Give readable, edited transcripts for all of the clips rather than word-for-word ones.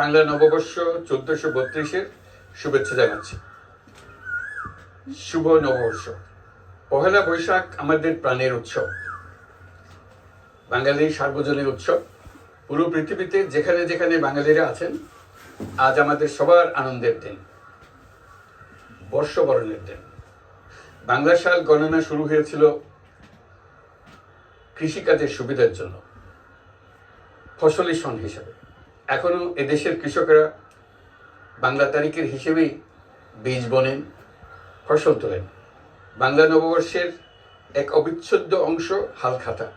বাংলা নববর্ষ 1432-এর শুভেচ্ছা জানাচ্ছি। শুভ নববর্ষ। পহেলা বৈশাখ আমাদের প্রাণের উৎসব, বাঙালির সার্বজনীন উৎসব। পুরো পৃথিবীতে যেখানে যেখানে বাঙালিরা আছেন, আজ আমাদের সবার আনন্দের দিন, বর্ষবরণের দিন। বাংলা সাল গণনা শুরু হয়েছিল কৃষিকাজের সুবিধার জন্য, ফসলি সন হিসাবে। এখনো এদেশের কৃষকেরা বাংলা তারিখের হিসেবেই বীজ বোনেন, ফসল তোলেন। বাংলা নববর্ষের এক অবিচ্ছেদ্য অংশ হালখাতা।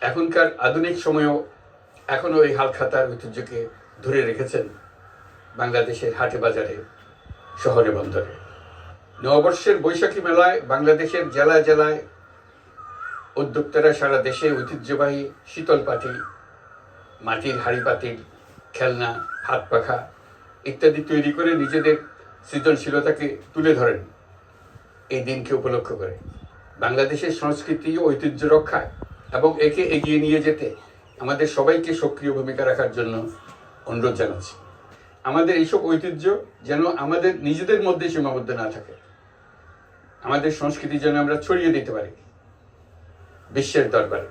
এখনকার আধুনিক সময়েও এখনও এই হালখাতার ঐতিহ্যকে ধরে রেখেছেন বাংলাদেশের হাটে বাজারে, শহরে বন্দরে। নববর্ষের বৈশাখী মেলায় বাংলাদেশের জেলায় জেলায় উদ্যোক্তারা সারা দেশে ঐতিহ্যবাহী শীতল পাটি, মাটির হাঁড়ি পাতিল, খেলনা, হাত পাখা ইত্যাদি তৈরি করে নিজেদের সৃজনশীলতাকে তুলে ধরেন এই দিনকে উপলক্ষ করে। বাংলাদেশের সংস্কৃতি ও ঐতিহ্য রক্ষায় এবং একে এগিয়ে নিয়ে যেতে আমাদের সবাইকে সক্রিয় ভূমিকা রাখার জন্য অনুরোধ জানাচ্ছি। আমাদের এইসব ঐতিহ্য যেন আমাদের নিজেদের মধ্যে সীমাবদ্ধ না থাকে, আমাদের সংস্কৃতি যেন আমরা ছড়িয়ে দিতে পারি বিশ্বের দরবারে।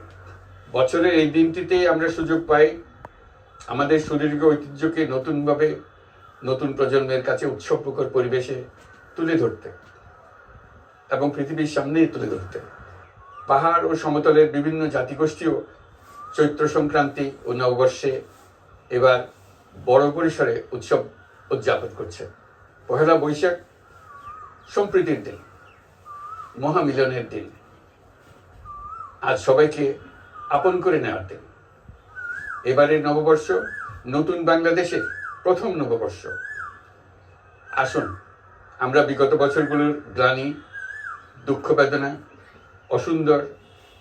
বছরের এই দিনটিতে আমরা সুযোগ পাই আমাদের সুদীর্ঘ ঐতিহ্যকে নতুনভাবে নতুন প্রজন্মের কাছে উৎসবমুখর পরিবেশে তুলে ধরতে এবং পৃথিবীর সামনেই তুলে ধরতে। পাহাড় ও সমতলের বিভিন্ন জাতিগোষ্ঠীও চৈত্র সংক্রান্তি ও নববর্ষে এবার বড় পরিসরে উৎসব উদযাপন করছে। পহেলা বৈশাখ সম্প্রীতির দিন, মহামিলনের দিন, আজ সবাইকে আপন করে নেওয়ার দিন। এবারের নববর্ষ নতুন বাংলাদেশের প্রথম নববর্ষ। আসুন আমরা বিগত বছরগুলোর গ্লানি, দুঃখ, বেদনা, অসুন্দর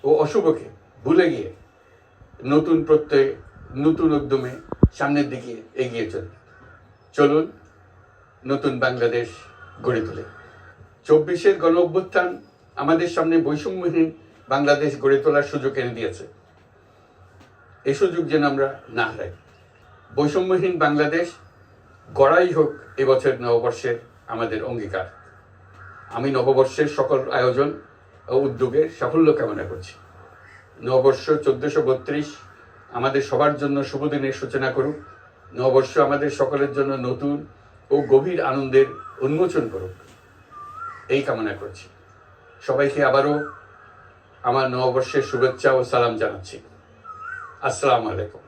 ও অশুভকে ভুলে গিয়ে নতুন প্রত্যয়ে, নতুন উদ্যমে সামনের দিকে এগিয়ে চলুন নতুন বাংলাদেশ গড়ে তোলে। 24-এর গণ অভ্যুত্থান আমাদের সামনে বৈষম্যহীন বাংলাদেশ গড়ে তোলার সুযোগ এনে দিয়েছে। এই সুযোগ যেন আমরা না হারাই। বৈষম্যহীন বাংলাদেশ গড়াই হোক এবছর নববর্ষের আমাদের অঙ্গীকার। আমি নববর্ষের সকল আয়োজন ও উদ্যোগের সাফল্য কামনা করছি। নববর্ষ 1432 আমাদের সবার জন্য শুভ দিনের সূচনা করুক। নববর্ষ আমাদের সকলের জন্য নতুন ও গভীর আনন্দের উন্মোচন করুক, এই কামনা করছি। সবাইকে আবারও আমার নববর্ষের শুভেচ্ছা ও সালাম জানাচ্ছি। আসসালামু আলাইকুম।